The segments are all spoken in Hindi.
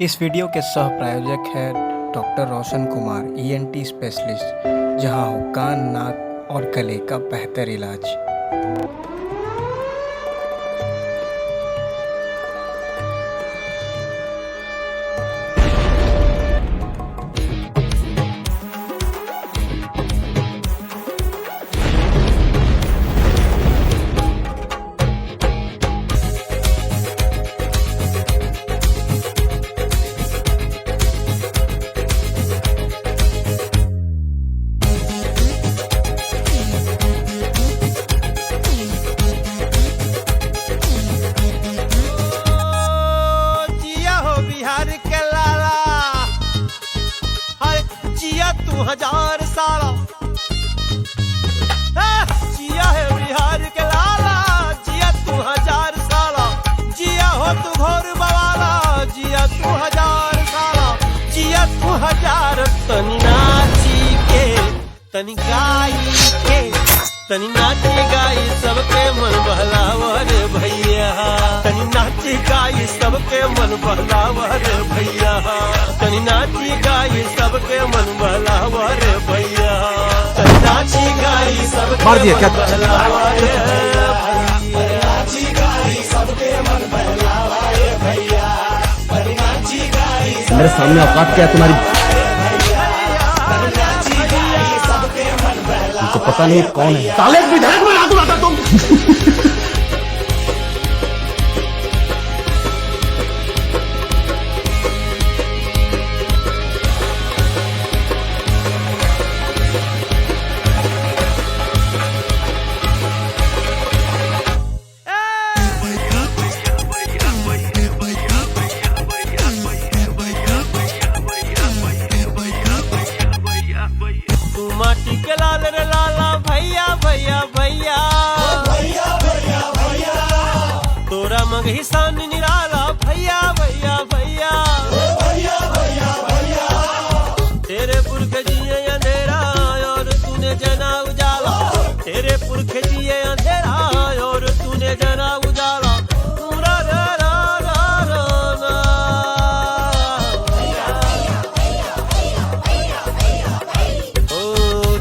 इस वीडियो के सह प्रायोजक हैं doctor Roshan Kumar ENT specialist, जहां हो कान, नाक और गले का बेहतर इलाज। तू 1000 साला जिया है बिहार के लाला, जिया तू 1000 साला, जिया हो तू घोर बवाला, जिया तू 1000 साला, जिया तू 1000। तनी नाची के तनी गाई के तनी नाची गाई सबके मन बहलावर भैया, तनी नाची गाई सबके मन बहलावर भैया, तनी नाची गाई सबके मन बहलावर भैया, तनी नाची गाई सबके मार दिया क्या? बहलावर भैया, नाची गाई सबके मन बहलावर भैया, तनी नाची गाई मेरे सामने औकात क्या है तुम्हारी? तो पता नहीं कौन है। साले विधायक में हाथ उड़ाता तुम। माटी के लाल रे लाला भैया भैया भैया भैया भैया भैया, तोरा मगही सान निराला भैया भैया भैया भैया भैया भैया, तेरे पुरख जिए अंधेरा और तूने जना उजाला, तेरे पुरख जिए अंधेरा और तूने जना उजाला, पूरा रा रा रा रा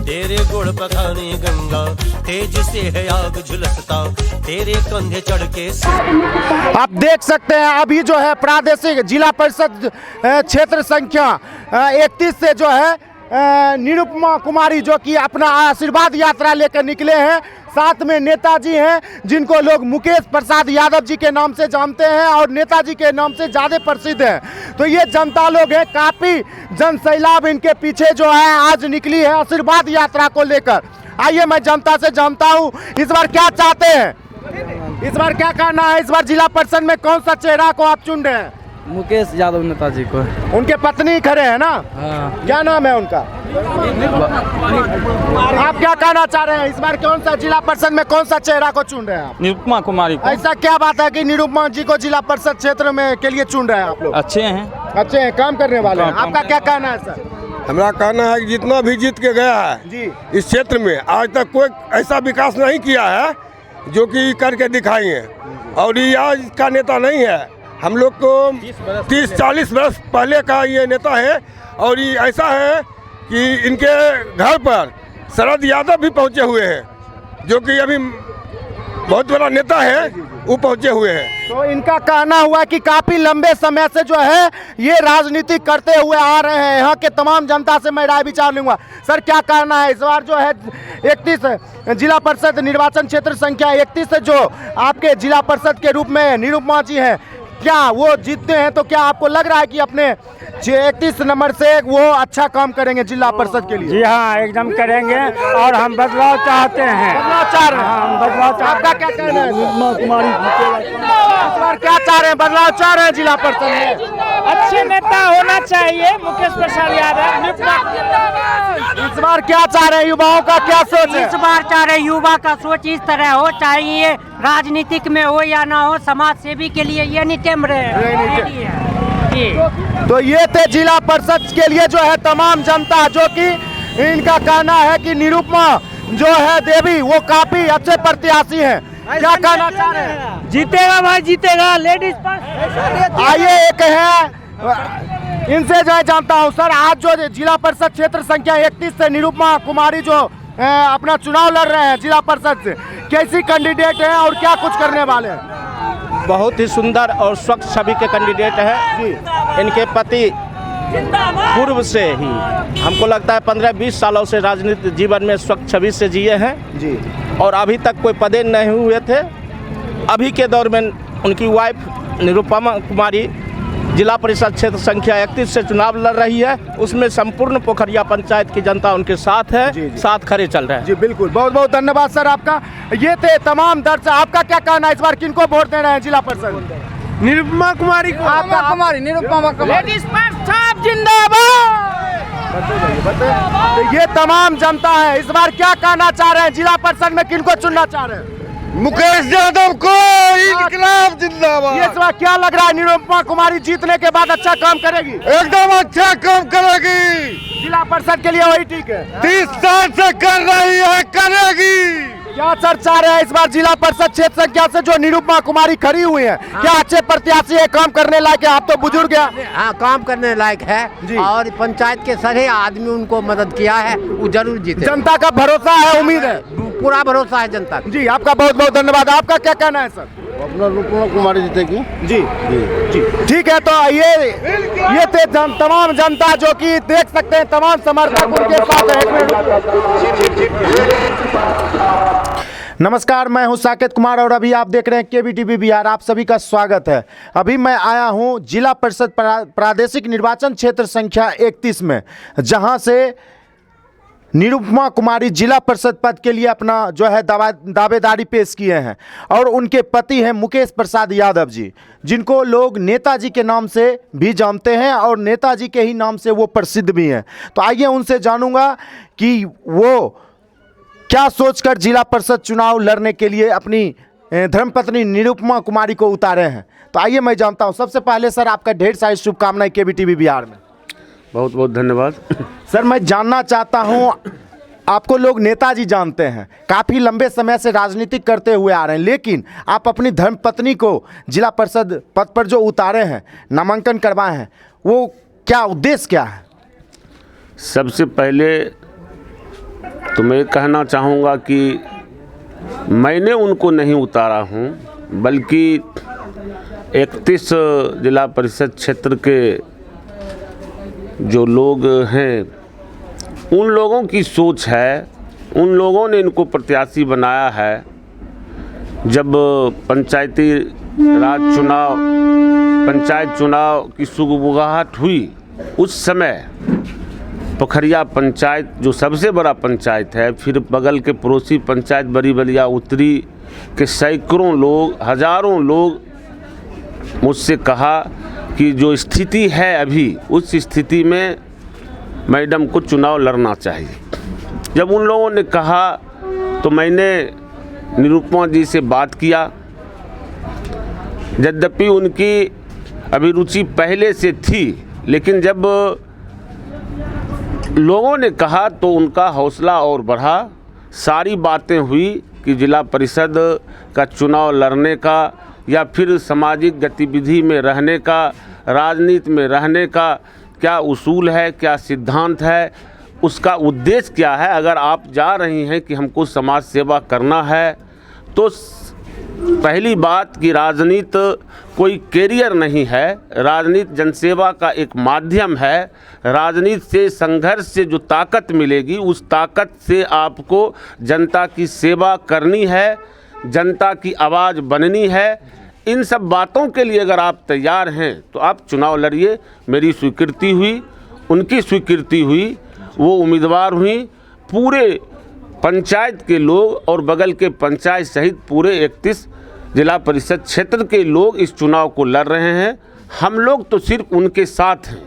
तेरे गुड़ पखाने गंगा, तेज से है आग झुलसता, तेरे कंधे चढ़ के। आप देख सकते हैं अभी जो है प्रादेशिक जिला परिषद क्षेत्र संख्या 31 से जो है निरुपमा कुमारी जो कि अपना आशीर्वाद यात्रा लेकर निकले हैं। साथ में नेताजी हैं जिनको लोग मुकेश प्रसाद यादव जी के नाम से जानते हैं और नेताजी के नाम से ज़्यादा प्रसिद्ध हैं। तो ये जनता लोग हैं, काफ़ी जन सैलाब इनके पीछे जो है आज निकली है आशीर्वाद यात्रा को लेकर। आइए मैं जनता से जानता हूँ इस बार क्या चाहते हैं, इस बार क्या करना है, इस बार जिला परिषद में कौन सा चेहरा को आप चुन रहे हैं? मुकेश यादव नेताजी को। उनके पत्नी खड़े हैं ना? हाँ। क्या नाम है उनका? आप क्या कहना चाह रहे हैं, इस बार कौन सा जिला परिषद में कौन सा चेहरा को चुन रहे हैं आप? निरुपमा कुमारी को। ऐसा क्या बात है कि निरुपमा जी को जिला परिषद क्षेत्र में के लिए चुन रहे हैं आप लोग? अच्छे हैं, अच्छे हैं, काम करने वाले हैं। आपका क्या कहना है सर? हमारा कहना है कि जितना भी जीत के गया है जी इस क्षेत्र में आज तक कोई ऐसा विकास नहीं किया है जो कि करके दिखाएंगे, और ये आज का नेता नहीं है। हम लोग को 30-40 वर्ष पहले का ये नेता है, और ये ऐसा है कि इनके घर पर शरद यादव भी पहुंचे हुए हैं जो कि अभी बहुत बड़ा नेता है, वो पहुंचे हुए हैं। तो इनका कहना हुआ कि काफी लंबे समय से जो है ये राजनीति करते हुए आ रहे हैं। यहाँ के तमाम जनता से मैं राय विचार लूंगा। सर क्या कहना है, इस बार जो है 31 जिला परिषद निर्वाचन क्षेत्र संख्या 31 से जो आपके जिला परिषद के रूप में निरुपमा जी हैं, क्या वो जीतते हैं तो क्या आपको लग रहा है कि अपने 31 नंबर से वो अच्छा काम करेंगे जिला परिषद के लिए? जी हाँ, एकदम करेंगे और हम बदलाव चाहते हैं। बदलाव चाह रहे हैं? हाँ, हम बदलाव चाहते हैं। आपका क्या कहना है? निरुपमा कुमारी इस बार क्या चाह रहे हैं, बदलाव चाह रहे हैं जिला परिषद में? अच्छे नेता होना चाहिए मुकेश प्रसाद यादव। इस बार क्या चाह रहे हैं, युवाओं का क्या सोच है? इस बार चाह रहे युवा का सोच इस तरह हो, चाहिए राजनीतिक में हो या ना हो, समाज सेवी के लिए ये नहीं टेम रहे। तो ये थे जिला परिषद के लिए जो है तमाम जनता, जो कि इनका कहना है कि निरुपमा जो है देवी वो काफी अच्छे प्रत्याशी हैं। क्या कहना चाह रहे हैं? जीतेगा भाई, जीतेगा। लेडीज पास। आइए एक है इनसे जो है जानता हूँ सर, आज जो जिला परिषद क्षेत्र संख्या 31 से निरुपमा कुमारी जो अपना चुनाव लड़ रहे हैं जिला परिषद से, कैसी कैंडिडेट है और क्या कुछ करने वाले हैं? बहुत ही सुंदर और स्वच्छ छवि के कैंडिडेट है। इनके पति पूर्व से ही हमको लगता है 15-20 सालों से राजनीतिक जीवन में स्वच्छ छवि से जिए हैं जी, और अभी तक कोई पदेन नहीं हुए थे। अभी के दौर में उनकी वाइफ निरुपमा कुमारी जिला परिषद क्षेत्र संख्या 31 से चुनाव लड़ रही है। उसमें संपूर्ण पोखरिया पंचायत की जनता उनके साथ है, साथ खड़े चल रहे हैं। जी बिल्कुल, बहुत बहुत धन्यवाद सर आपका। ये थे तमाम दर्शक, आपका क्या कहना है इस बार किनको वोट दे रहे हैं जिला परिषद? निरुपमा कुमारी को। आपका कुमारी निरुपमा कुमारी लेडीज फर्स्ट साहब जिंदाबाद। तो ये तमाम जनता है, इस बार क्या कहना चाह रहे हैं जिला परिषद में किनको चुनना चाह रहे हैं? मुकेश यादव को इनकलाब जिंदाबाद। ये इस बार क्या लग रहा है, निरुपमा कुमारी जीतने के बाद अच्छा काम करेगी? एकदम अच्छा काम करेगी, जिला परिषद के लिए वही ठीक है। 30 साल से कर रही है, करेगी। क्या सर चाह रहे हैं इस बार जिला परिषद क्षेत्र संख्या से जो निरुपमा कुमारी खड़ी हुई है, क्या अच्छे प्रत्याशी है, काम करने लायक है? आप तो बुजुर्ग हैं। हाँ, काम करने लायक है और पंचायत के सारे आदमी उनको मदद किया है, वो जरूर जीते। जनता का भरोसा है, उम्मीद है, पूरा भरोसा है जनता का। जी आपका बहुत बहुत धन्यवाद। आपका क्या कहना है सर? अपना निरुपमा कुमारी जीतेगी। जी जी ठीक है। तो ये थे तमाम जनता जो कि देख सकते हैं, तमाम समर्थक उनके साथ है। नमस्कार, मैं हूं साकेत कुमार और अभी आप देख रहे हैं KBTV बिहार। आप सभी का स्वागत है। अभी मैं आया हूं जिला परिषद प्रादेशिक निर्वाचन क्षेत्र संख्या 31 में, जहां से निरुपमा कुमारी जिला परिषद पद के लिए अपना जो है दावेदारी पेश किए हैं और उनके पति हैं मुकेश प्रसाद यादव जी, जिनको लोग नेताजी के नाम से भी जानते हैं और नेताजी के ही नाम से वो प्रसिद्ध भी हैं। तो आइए उनसे जानूंगा कि वो क्या सोचकर जिला परिषद चुनाव लड़ने के लिए अपनी धर्मपत्नी निरुपमा कुमारी को उतारे हैं। तो आइए मैं जानता हूं। सबसे पहले सर आपका ढेर सारी शुभकामनाएं KBTV बिहार में। बहुत बहुत धन्यवाद सर। मैं जानना चाहता हूं, आपको लोग नेताजी जानते हैं, काफ़ी लंबे समय से राजनीतिक करते हुए आ रहे हैं, लेकिन आप अपनी धर्मपत्नी को जिला परिषद पद पर जो उतारे हैं, नामांकन करवाए हैं, वो क्या उद्देश्य क्या है? सबसे पहले तो मैं कहना चाहूँगा कि मैंने उनको नहीं उतारा हूँ, बल्कि 31 जिला परिषद क्षेत्र के जो लोग हैं उन लोगों की सोच है, उन लोगों ने इनको प्रत्याशी बनाया है। जब पंचायती राज चुनाव, पंचायत चुनाव की सुगबुगाहट हुई, उस समय पोखरिया पंचायत जो सबसे बड़ा पंचायत है, फिर बगल के पड़ोसी पंचायत बड़ी बलिया उत्तरी के सैकड़ों लोग, हजारों लोग मुझसे कहा कि जो स्थिति है अभी, उस स्थिति में मैडम को चुनाव लड़ना चाहिए। जब उन लोगों ने कहा तो मैंने निरुपमा जी से बात किया। यद्यपि उनकी अभिरुचि पहले से थी, लेकिन जब लोगों ने कहा तो उनका हौसला और बढ़ा। सारी बातें हुई कि जिला परिषद का चुनाव लड़ने का या फिर सामाजिक गतिविधि में रहने का, राजनीति में रहने का क्या उसूल है, क्या सिद्धांत है, उसका उद्देश्य क्या है। अगर आप जा रही हैं कि हमको समाज सेवा करना है, तो पहली बात कि राजनीति कोई कैरियर नहीं है, राजनीति जनसेवा का एक माध्यम है। राजनीति से, संघर्ष से जो ताकत मिलेगी, उस ताकत से आपको जनता की सेवा करनी है, जनता की आवाज़ बननी है। इन सब बातों के लिए अगर आप तैयार हैं तो आप चुनाव लड़िए। मेरी स्वीकृति हुई, उनकी स्वीकृति हुई, वो उम्मीदवार हुई। पूरे पंचायत के लोग और बगल के पंचायत सहित पूरे 31 जिला परिषद क्षेत्र के लोग इस चुनाव को लड़ रहे हैं। हम लोग तो सिर्फ उनके साथ हैं।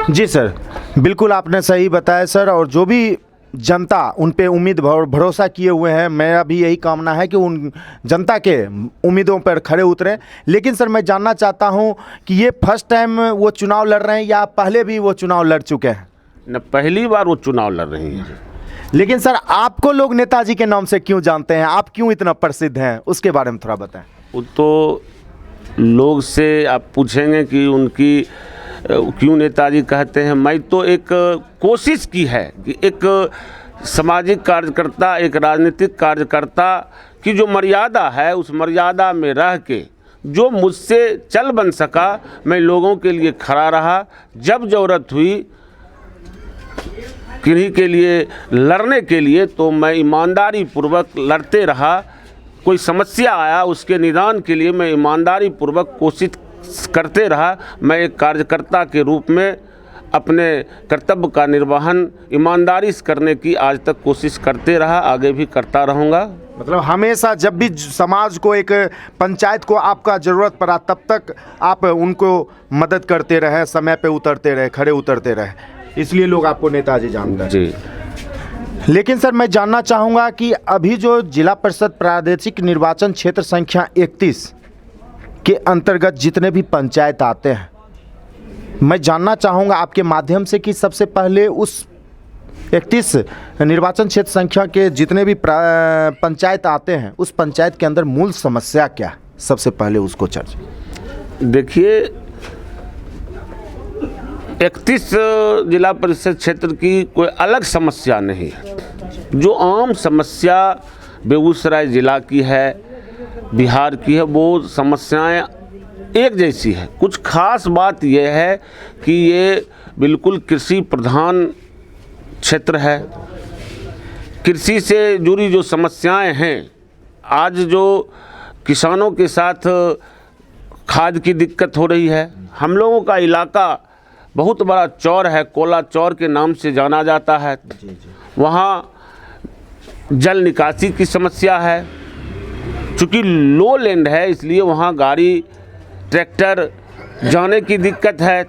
जी सर, बिल्कुल आपने सही बताया सर। और जो भी जनता उन पे उम्मीद भरोसा किए हुए हैं, मेरा भी यही कामना है कि उन जनता के उम्मीदों पर खड़े उतरें। लेकिन सर मैं जानना चाहता हूं कि ये फर्स्ट टाइम वो चुनाव लड़ रहे हैं या पहले भी वो चुनाव लड़ चुके हैं? न, पहली बार वो चुनाव लड़ रही हैं। लेकिन सर आपको लोग नेताजी के नाम से क्यों जानते हैं, आप क्यों इतना प्रसिद्ध हैं, उसके बारे में थोड़ा बताएं। वो तो लोग से आप पूछेंगे कि उनकी क्यों नेताजी कहते हैं, मैं तो एक कोशिश की है कि एक सामाजिक कार्यकर्ता, एक राजनीतिक कार्यकर्ता की जो मर्यादा है उस मर्यादा में रह के जो मुझसे चल बन सका मैं लोगों के लिए खड़ा रहा। जब ज़रूरत हुई किन्हीं के लिए लड़ने के लिए तो मैं ईमानदारी पूर्वक लड़ते रहा। कोई समस्या आया उसके निदान के लिए मैं ईमानदारी पूर्वक कोशिश करते रहा। मैं एक कार्यकर्ता के रूप में अपने कर्तव्य का निर्वहन ईमानदारी से करने की आज तक कोशिश करते रहा, आगे भी करता रहूँगा। मतलब हमेशा जब भी समाज को, एक पंचायत को आपका ज़रूरत पड़ा तब तक आप उनको मदद करते रहे, समय पे उतरते रहे, खड़े उतरते रहे, इसलिए लोग आपको नेताजी जानते हैं। जी। लेकिन सर मैं जानना चाहूँगा कि अभी जो जिला परिषद प्रादेशिक निर्वाचन क्षेत्र संख्या 31 के अंतर्गत जितने भी पंचायत आते हैं, मैं जानना चाहूँगा आपके माध्यम से कि सबसे पहले उस 31 निर्वाचन क्षेत्र संख्या के जितने भी पंचायत आते हैं उस पंचायत के अंदर मूल समस्या क्या है, सबसे पहले उसको चर्चा। देखिए 31 जिला परिषद क्षेत्र की कोई अलग समस्या नहीं है। जो आम समस्या बेगूसराय ज़िला की है, बिहार की है, वो समस्याएं एक जैसी है। कुछ खास बात यह है कि ये बिल्कुल कृषि प्रधान क्षेत्र है। कृषि से जुड़ी जो समस्याएं हैं, आज जो किसानों के साथ खाद की दिक्कत हो रही है, हम लोगों का इलाका बहुत बड़ा चौर है, कोला चौर के नाम से जाना जाता है। वहाँ जल निकासी की समस्या है। चूँकि लो लैंड है इसलिए वहाँ गाड़ी ट्रैक्टर जाने की दिक्कत है।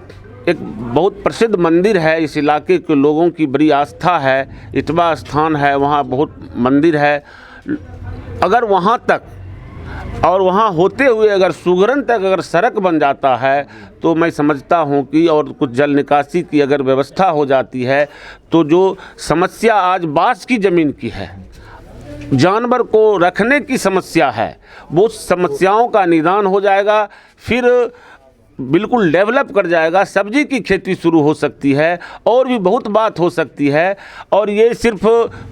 एक बहुत प्रसिद्ध मंदिर है, इस इलाके के लोगों की बड़ी आस्था है, इटवा स्थान है, वहाँ बहुत मंदिर है। अगर वहाँ तक और वहाँ होते हुए अगर सुगरन तक अगर सड़क बन जाता है तो मैं समझता हूँ कि और कुछ जल निकासी की अगर व्यवस्था हो जाती है तो जो समस्या आज बांस की ज़मीन की है, जानवर को रखने की समस्या है, वो समस्याओं का निदान हो जाएगा। फिर बिल्कुल डेवलप कर जाएगा, सब्जी की खेती शुरू हो सकती है और भी बहुत बात हो सकती है। और ये सिर्फ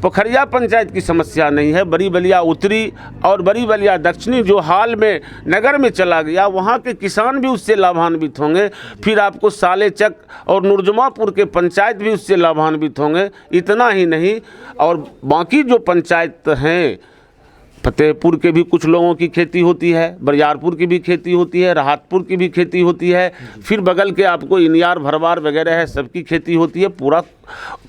पोखरिया पंचायत की समस्या नहीं है, बड़ी बलिया उत्तरी और बड़ी बलिया दक्षिणी जो हाल में नगर में चला गया, वहाँ के किसान भी उससे लाभान्वित होंगे। फिर आपको सालेचक और नुरजमापुर के पंचायत भी उससे लाभान्वित होंगे। इतना ही नहीं, और बाकी जो पंचायत हैं, फतेहपुर के भी कुछ लोगों की खेती होती है, बरियारपुर की भी खेती होती है, राहतपुर की भी खेती होती है, फिर बगल के आपको इनियार भरवार वगैरह है, सबकी खेती होती है पूरा।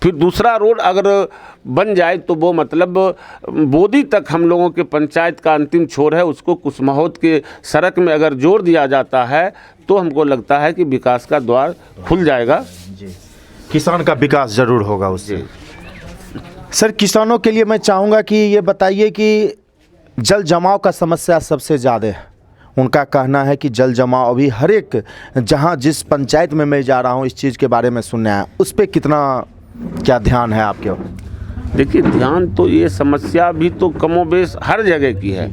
फिर दूसरा रोड अगर बन जाए तो वो मतलब बोदी तक हम लोगों के पंचायत का अंतिम छोर है, उसको कुसमाहोत के सड़क में अगर जोड़ दिया जाता है तो हमको लगता है कि विकास का द्वार खुल जाएगा। किसान का विकास ज़रूर होगा उससे। सर किसानों के लिए मैं चाहूँगा कि ये बताइए कि जल जमाव का समस्या सबसे ज़्यादा है। उनका कहना है कि जल जमाव अभी हर एक जहाँ जिस पंचायत में मैं जा रहा हूँ इस चीज़ के बारे में सुनने आया, उस पर कितना क्या ध्यान है आपके? देखिए ध्यान तो ये समस्या भी तो कमोबेश हर जगह की है।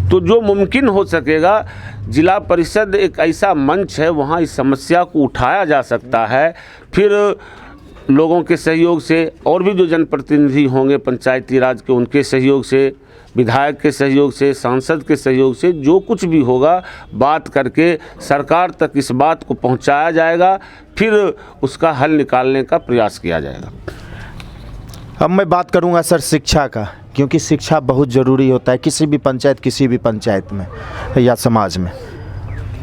तो जो मुमकिन हो सकेगा, जिला परिषद एक ऐसा मंच है वहाँ इस समस्या को उठाया जा सकता है। फिर लोगों के सहयोग से और भी जो जनप्रतिनिधि होंगे पंचायती राज के, उनके सहयोग से, विधायक के सहयोग से, सांसद के सहयोग से जो कुछ भी होगा बात करके सरकार तक इस बात को पहुंचाया जाएगा, फिर उसका हल निकालने का प्रयास किया जाएगा। अब मैं बात करूंगा सर शिक्षा का, क्योंकि शिक्षा बहुत ज़रूरी होता है किसी भी पंचायत में या समाज में।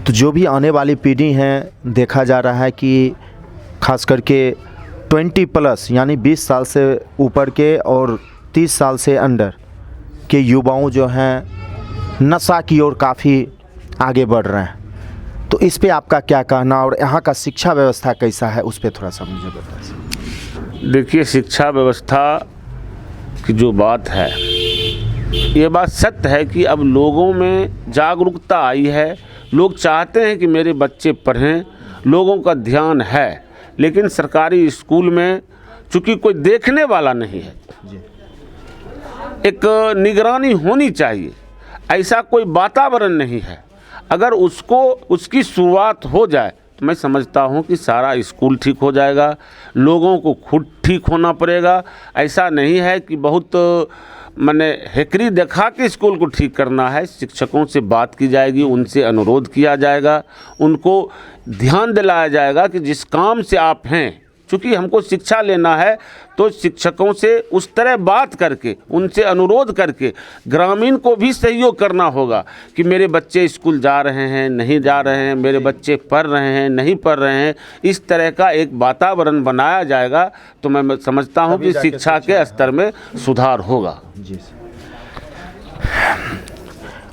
तो जो भी आने वाली पीढ़ी है, देखा जा रहा है कि खास करके 20+ यानी 20 साल से ऊपर के और 30 साल से अंडर के युवाओं जो हैं नशा की ओर काफ़ी आगे बढ़ रहे हैं। तो इस पे आपका क्या कहना और यहाँ का शिक्षा व्यवस्था कैसा है, उस पे थोड़ा सा मुझे बताइए। देखिए शिक्षा व्यवस्था की जो बात है, ये बात सत्य है कि अब लोगों में जागरूकता आई है। लोग चाहते हैं कि मेरे बच्चे पढ़ें, लोगों का ध्यान है, लेकिन सरकारी स्कूल में चूँकि कोई देखने वाला नहीं है, एक निगरानी होनी चाहिए, ऐसा कोई वातावरण नहीं है। अगर उसकी शुरुआत हो जाए तो मैं समझता हूँ कि सारा स्कूल ठीक हो जाएगा। लोगों को खुद ठीक होना पड़ेगा। ऐसा नहीं है कि बहुत मैंने हेकरी दिखा के स्कूल को ठीक करना है। शिक्षकों से बात की जाएगी, उनसे अनुरोध किया जाएगा, उनको ध्यान दिलाया जाएगा कि जिस काम से आप हैं, चूँकि हमको शिक्षा लेना है तो शिक्षकों से उस तरह बात करके, उनसे अनुरोध करके ग्रामीण को भी सहयोग करना होगा कि मेरे बच्चे स्कूल जा रहे हैं, नहीं जा रहे हैं, मेरे बच्चे पढ़ रहे हैं, नहीं पढ़ रहे हैं। इस तरह का एक वातावरण बनाया जाएगा तो मैं समझता हूं कि शिक्षा के स्तर में सुधार होगा। जी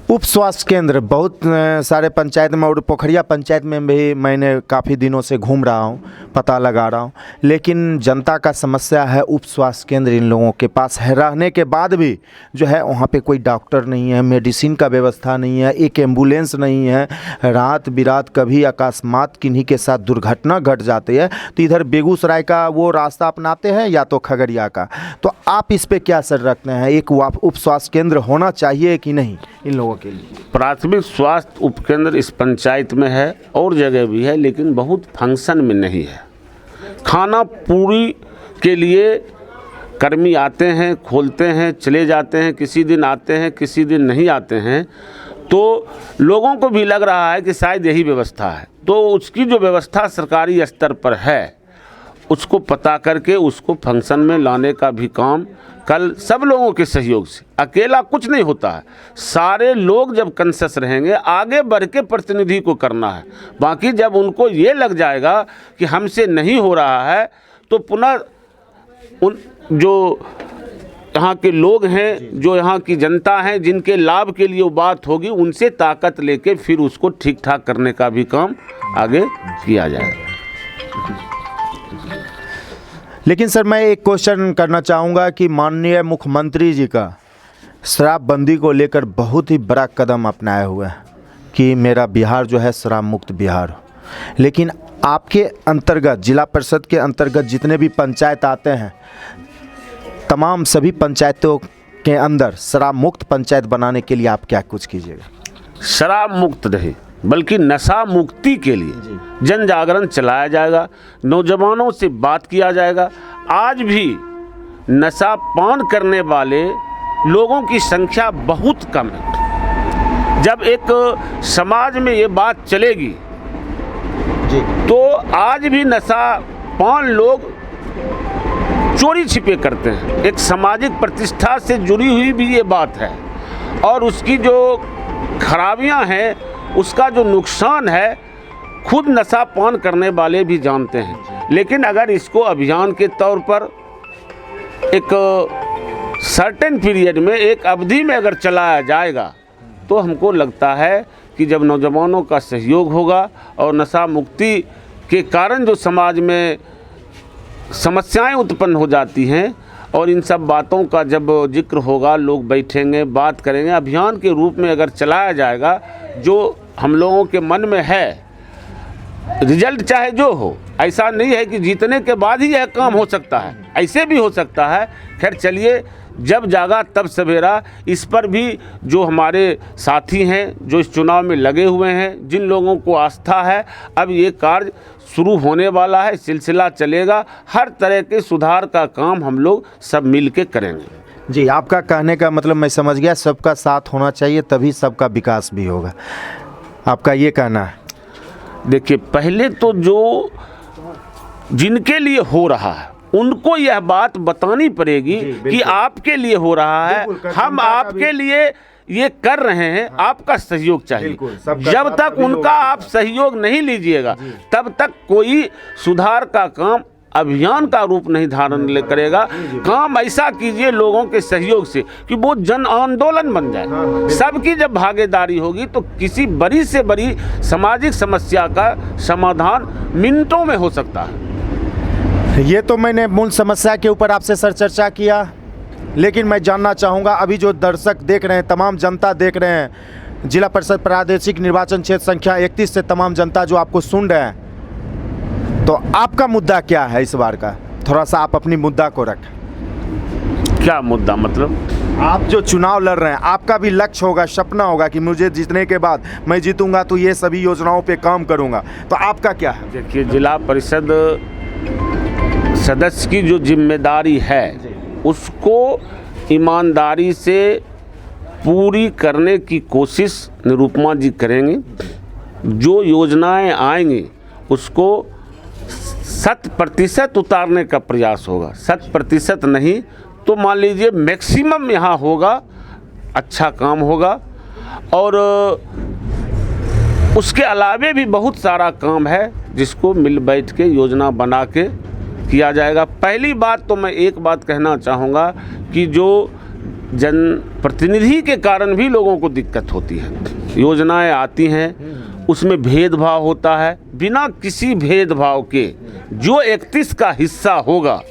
उप स्वास्थ्य केंद्र बहुत सारे पंचायत में और पोखरिया पंचायत में भी मैंने काफ़ी दिनों से घूम रहा हूँ, पता लगा रहा हूँ, लेकिन जनता का समस्या है उप स्वास्थ्य केंद्र इन लोगों के पास है। रहने के बाद भी जो है वहाँ पे कोई डॉक्टर नहीं है, मेडिसिन का व्यवस्था नहीं है, एक एम्बुलेंस नहीं है। रात बिरात कभी अकस्मात किन्हीं के साथ दुर्घटना घट जाती है तो इधर बेगूसराय का वो रास्ता अपनाते हैं या तो खगड़िया का। तो आप इस पर क्या असर रखते हैं? एक उप स्वास्थ्य केंद्र होना चाहिए कि नहीं इन लोगों के लिए? प्राथमिक स्वास्थ्य उपकेंद्र इस पंचायत में है और जगह भी है, लेकिन बहुत फंक्शन में नहीं है। खाना पूरी के लिए कर्मी आते हैं, खोलते हैं, चले जाते हैं, किसी दिन आते हैं, किसी दिन नहीं आते हैं। तो लोगों को भी लग रहा है कि शायद यही व्यवस्था है। तो उसकी जो व्यवस्था सरकारी स्तर पर है उसको पता करके उसको फंक्शन में लाने का भी काम कल सब लोगों के सहयोग से, अकेला कुछ नहीं होता है। सारे लोग जब कंसस रहेंगे, आगे बढ़ के प्रतिनिधि को करना है। बाकी जब उनको ये लग जाएगा कि हमसे नहीं हो रहा है तो पुनः उन जो यहाँ के लोग हैं, जो यहाँ की जनता है, जिनके लाभ के लिए वो बात होगी, उनसे ताकत लेके फिर उसको ठीक ठाक करने का भी काम आगे किया जाएगा। लेकिन सर मैं एक क्वेश्चन करना चाहूँगा कि माननीय मुख्यमंत्री जी का शराबबंदी को लेकर बहुत ही बड़ा कदम अपनाया हुआ है कि मेरा बिहार जो है शराब मुक्त बिहार हो, लेकिन आपके अंतर्गत जिला परिषद के अंतर्गत जितने भी पंचायत आते हैं, तमाम सभी पंचायतों के अंदर शराब मुक्त पंचायत बनाने के लिए आप क्या कुछ कीजिएगा? शराब मुक्त रहे, बल्कि नशा मुक्ति के लिए जन जागरण चलाया जाएगा, नौजवानों से बात किया जाएगा। आज भी नशा पान करने वाले लोगों की संख्या बहुत कम है। जब एक समाज में ये बात चलेगी तो आज भी नशा पान लोग चोरी छिपे करते हैं। एक सामाजिक प्रतिष्ठा से जुड़ी हुई भी ये बात है और उसकी जो खराबियां हैं, उसका जो नुकसान है, खुद नशा पान करने वाले भी जानते हैं। लेकिन अगर इसको अभियान के तौर पर एक सर्टेन पीरियड में, एक अवधि में अगर चलाया जाएगा तो हमको लगता है कि जब नौजवानों का सहयोग होगा और नशा मुक्ति के कारण जो समाज में समस्याएं उत्पन्न हो जाती हैं और इन सब बातों का जब जिक्र होगा, लोग बैठेंगे, बात करेंगे, अभियान के रूप में अगर चलाया जाएगा, जो हम लोगों के मन में है, रिजल्ट चाहे जो हो, ऐसा नहीं है कि जीतने के बाद ही यह काम हो सकता है, ऐसे भी हो सकता है। खैर चलिए, जब जागा तब सवेरा। इस पर भी जो हमारे साथी हैं, जो इस चुनाव में लगे हुए हैं, जिन लोगों को आस्था है, अब ये कार्य शुरू होने वाला है, सिलसिला चलेगा। हर तरह के सुधार का काम हम लोग सब मिल के करेंगे। जी, आपका कहने का मतलब मैं समझ गया, सबका साथ होना चाहिए तभी सबका विकास भी होगा, आपका ये कहना है? देखिए, पहले तो जो जिनके लिए हो रहा है उनको यह बात बतानी पड़ेगी कि आपके लिए हो रहा है, हम आपके लिए ये कर रहे हैं, आपका सहयोग चाहिए। जब तक उनका आप सहयोग नहीं लीजिएगा तब तक कोई सुधार का काम अभियान का रूप नहीं धारण करेगा। काम ऐसा कीजिए लोगों के सहयोग से कि वो जन आंदोलन बन जाए। सबकी जब भागीदारी होगी तो किसी बड़ी से बड़ी सामाजिक समस्या का समाधान मिनटों में हो सकता है। ये तो मैंने मूल समस्या के ऊपर आपसे सर चर्चा किया, लेकिन मैं जानना चाहूँगा, अभी जो दर्शक देख रहे हैं, तमाम जनता देख रहे हैं, जिला परिषद प्रादेशिक निर्वाचन क्षेत्र संख्या 31 से तमाम जनता जो आपको सुन रहे हैं, तो आपका मुद्दा क्या है इस बार का? थोड़ा सा आप अपनी मुद्दा को रखें। क्या मुद्दा मतलब? आप जो चुनाव लड़ रहे हैं, आपका भी लक्ष्य होगा, सपना होगा कि मुझे जीतने के बाद मैं जीतूंगा तो ये सभी योजनाओं पे काम करूंगा, तो आपका क्या है? देखिए, जिला परिषद सदस्य की जो जिम्मेदारी है उसको ईमानदारी से पूरी करने की कोशिश निरुपमा जी करेंगे। जो योजनाएं आएंगी उसको 100% उतारने का प्रयास होगा। 100% नहीं तो मान लीजिए मैक्सिमम यहाँ होगा, अच्छा काम होगा। और उसके अलावे भी बहुत सारा काम है जिसको मिल बैठ के योजना बना के किया जाएगा। पहली बात तो मैं एक बात कहना चाहूँगा कि जो जनप्रतिनिधि के कारण भी लोगों को दिक्कत होती है, योजनाएं आती हैं उसमें भेदभाव होता है। बिना किसी भेदभाव के जो 31 का हिस्सा होगा,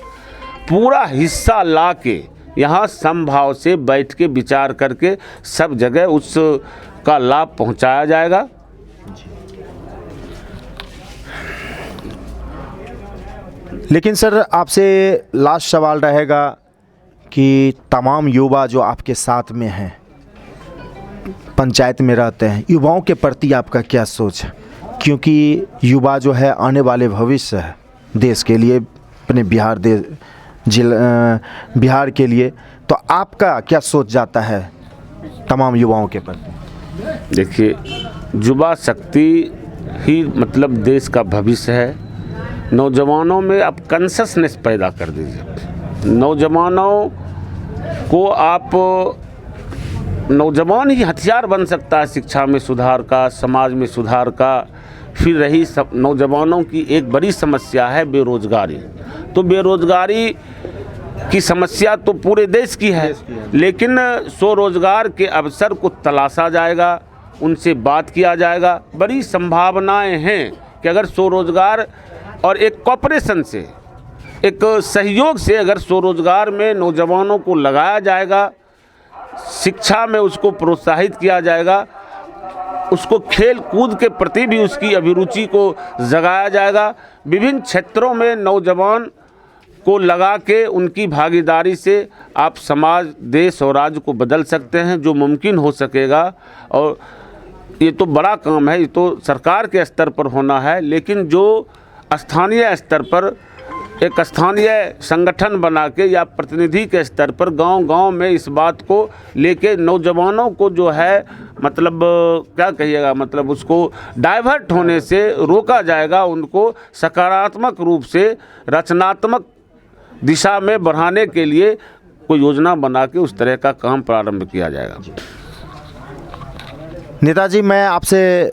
पूरा हिस्सा ला के यहाँ समभाव से बैठ के विचार करके सब जगह उसका लाभ पहुँचाया जाएगा। लेकिन सर, आपसे लास्ट सवाल रहेगा कि तमाम युवा जो आपके साथ में हैं, पंचायत में रहते हैं, युवाओं के प्रति आपका क्या सोच है? क्योंकि युवा जो है आने वाले भविष्य है देश के लिए, अपने बिहार के लिए, तो आपका क्या सोच जाता है तमाम युवाओं के प्रति? देखिए, युवा शक्ति ही मतलब देश का भविष्य है। नौजवानों में आप कॉन्शसनेस पैदा कर दीजिए। नौजवानों को आप, नौजवान ही हथियार बन सकता है शिक्षा में सुधार का, समाज में सुधार का। फिर रही सब नौजवानों की एक बड़ी समस्या है बेरोजगारी। तो बेरोजगारी की समस्या तो पूरे देश की है, लेकिन स्वरोजगार के अवसर को तलाशा जाएगा, उनसे बात किया जाएगा। बड़ी संभावनाएं हैं कि अगर स्वरोजगार और एक कॉपरेशन से, एक सहयोग से अगर स्वरोजगार में नौजवानों को लगाया जाएगा, शिक्षा में उसको प्रोत्साहित किया जाएगा, उसको खेल कूद के प्रति भी उसकी अभिरुचि को जगाया जाएगा। विभिन्न क्षेत्रों में नौजवान को लगा के उनकी भागीदारी से आप समाज, देश और राज्य को बदल सकते हैं, जो मुमकिन हो सकेगा। और ये तो बड़ा काम है, ये तो सरकार के स्तर पर होना है, लेकिन जो स्थानीय स्तर पर एक स्थानीय संगठन बना के या प्रतिनिधि के स्तर पर गांव-गांव में इस बात को लेके नौजवानों को जो है मतलब क्या कहिएगा, मतलब उसको डाइवर्ट होने से रोका जाएगा, उनको सकारात्मक रूप से रचनात्मक दिशा में बढ़ाने के लिए कोई योजना बना के उस तरह का काम प्रारंभ किया जाएगा। नेताजी, मैं आपसे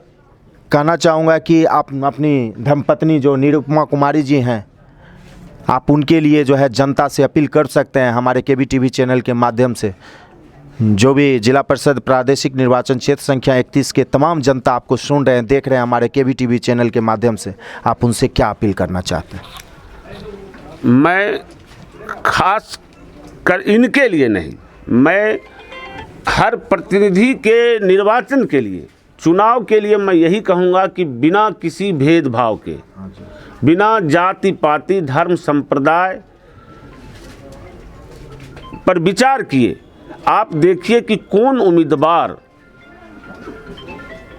कहना चाहूँगा कि आप अपनी धर्मपत्नी जो निरुपमा कुमारी जी हैं, आप उनके लिए जो है जनता से अपील कर सकते हैं हमारे KBTV चैनल के माध्यम से। जो भी जिला परिषद प्रादेशिक निर्वाचन क्षेत्र संख्या 31 के तमाम जनता आपको सुन रहे हैं, देख रहे हैं हमारे KBTV चैनल के माध्यम से, आप उनसे क्या अपील करना चाहते हैं? मैं खास कर इनके लिए नहीं, मैं हर प्रतिनिधि के निर्वाचन के लिए, चुनाव के लिए मैं यही कहूँगा कि बिना किसी भेदभाव के, बिना जाति पाति धर्म संप्रदाय पर विचार किए आप देखिए कि कौन उम्मीदवार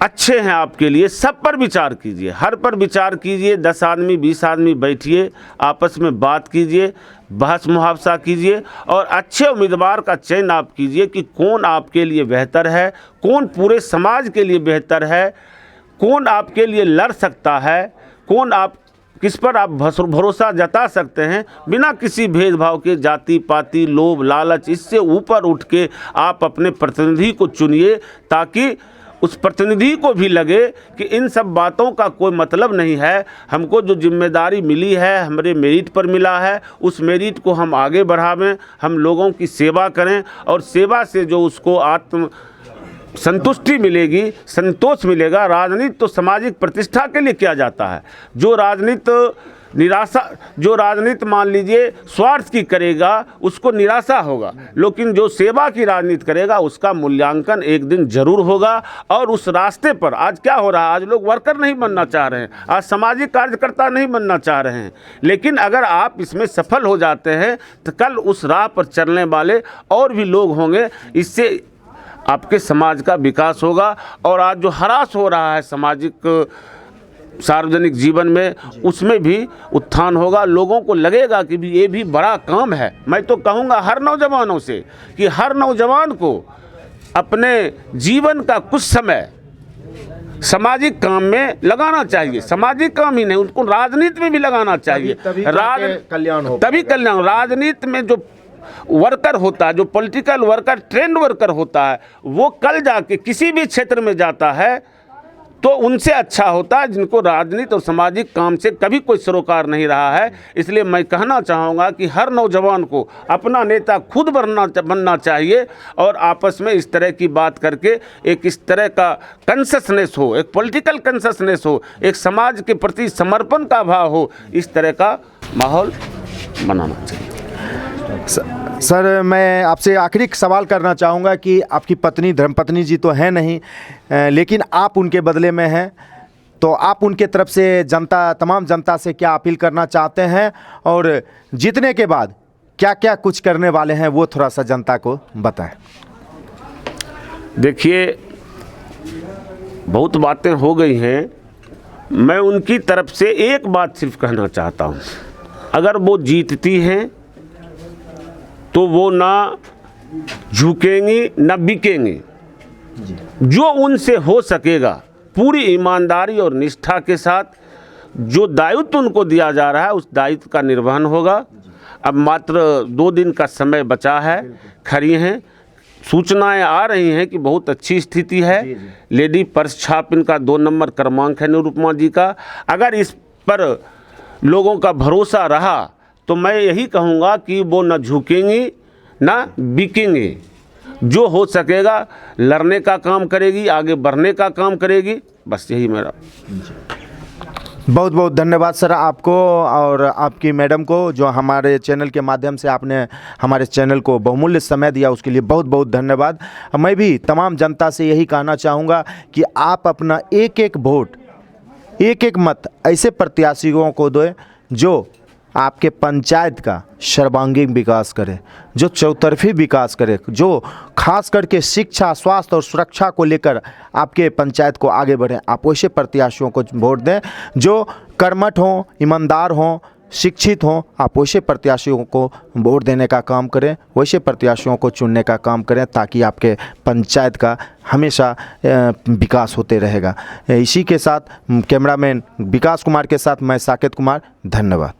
अच्छे हैं आपके लिए। सब पर विचार कीजिए, हर पर विचार कीजिए। 10 आदमी 20 आदमी बैठिए, आपस में बात कीजिए, बहस मुहावसा कीजिए और अच्छे उम्मीदवार का चयन आप कीजिए कि कौन आपके लिए बेहतर है, कौन पूरे समाज के लिए बेहतर है, कौन आपके लिए लड़ सकता है, कौन आप किस पर आप भरोसा जता सकते हैं। बिना किसी भेदभाव के, जाति पाति लोभ लालच, इससे ऊपर उठ के आप अपने प्रतिनिधि को चुनिए, ताकि उस प्रतिनिधि को भी लगे कि इन सब बातों का कोई मतलब नहीं है। हमको जो जिम्मेदारी मिली है, हमारे मेरिट पर मिला है, उस मेरिट को हम आगे बढ़ावें, हम लोगों की सेवा करें और सेवा से जो उसको आत्म संतुष्टि मिलेगी, संतोष मिलेगा। राजनीति तो सामाजिक प्रतिष्ठा के लिए किया जाता है। जो राजनीति निराशा, जो राजनीति मान लीजिए स्वार्थ की करेगा उसको निराशा होगा, लेकिन जो सेवा की राजनीति करेगा उसका मूल्यांकन एक दिन जरूर होगा। और उस रास्ते पर आज क्या हो रहा है, आज लोग वर्कर नहीं बनना चाह रहे हैं, आज सामाजिक कार्यकर्ता नहीं बनना चाह रहे हैं, लेकिन अगर आप इसमें सफल हो जाते हैं तो कल उस राह पर चलने वाले और भी लोग होंगे, इससे आपके समाज का विकास होगा। और आज जो हरास हो रहा है सामाजिक सार्वजनिक जीवन में, उसमें भी उत्थान होगा। लोगों को लगेगा कि भी ये भी बड़ा काम है। मैं तो कहूँगा हर नौजवानों से कि हर नौजवान को अपने जीवन का कुछ समय सामाजिक काम में लगाना चाहिए। सामाजिक काम ही नहीं, उनको राजनीति में भी लगाना चाहिए। कल्याण हो, तभी कल्याण। राजनीति में जो वर्कर होता है, जो पॉलिटिकल वर्कर, ट्रेंड वर्कर होता है, वो कल जाके किसी भी क्षेत्र में जाता है तो उनसे अच्छा होता है जिनको राजनीति और सामाजिक काम से कभी कोई सरोकार नहीं रहा है। इसलिए मैं कहना चाहूँगा कि हर नौजवान को अपना नेता खुद बनना चाहिए और आपस में इस तरह की बात करके एक इस तरह का कंसेसनेस हो, एक पॉलिटिकल कंसेसनेस हो, एक समाज के प्रति समर्पण का भाव हो, इस तरह का माहौल बनाना चाहिए। सर मैं आपसे आखिरी सवाल करना चाहूँगा कि आपकी पत्नी, धर्मपत्नी जी तो हैं नहीं, लेकिन आप उनके बदले में हैं, तो आप उनके तरफ से तमाम जनता से क्या अपील करना चाहते हैं और जीतने के बाद क्या क्या कुछ करने वाले हैं वो थोड़ा सा जनता को बताएं। देखिए, बहुत बातें हो गई हैं, मैं उनकी तरफ से एक बात सिर्फ कहना चाहता हूँ। अगर वो जीतती हैं तो वो ना झुकेंगी ना बिकेंगी। जो उनसे हो सकेगा पूरी ईमानदारी और निष्ठा के साथ जो दायित्व उनको दिया जा रहा है उस दायित्व का निर्वहन होगा। अब मात्र 2 दिन का समय बचा है, खड़ी हैं, सूचनाएं आ रही हैं कि बहुत अच्छी स्थिति है। लेडी पर्स छाप इनका 2 नंबर क्रमांक है निरुपमा जी का। अगर इस पर लोगों का भरोसा रहा तो मैं यही कहूँगा कि वो न झुकेंगी ना बिकेंगी। जो हो सकेगा लड़ने का काम करेगी, आगे बढ़ने का काम करेगी, बस यही मेरा। बहुत बहुत धन्यवाद सर आपको और आपकी मैडम को, जो हमारे चैनल के माध्यम से आपने हमारे चैनल को बहुमूल्य समय दिया, उसके लिए बहुत बहुत धन्यवाद। मैं भी तमाम जनता से यही कहना चाहूँगा कि आप अपना एक एक वोट, एक एक मत ऐसे प्रत्याशियों को दें जो आपके पंचायत का सर्वांगीण विकास करे, जो चौतरफी विकास करे, जो खास करके शिक्षा, स्वास्थ्य और सुरक्षा को लेकर आपके पंचायत को आगे बढ़े। आप वैसे प्रत्याशियों को वोट दें जो कर्मठ हों, ईमानदार हों, शिक्षित हों। आप वैसे प्रत्याशियों को वोट देने का काम करें, वैसे प्रत्याशियों को चुनने का काम करें, ताकि आपके पंचायत का हमेशा विकास होते रहेगा। इसी के साथ कैमरामैन विकास कुमार के साथ मैं साकेत कुमार, धन्यवाद।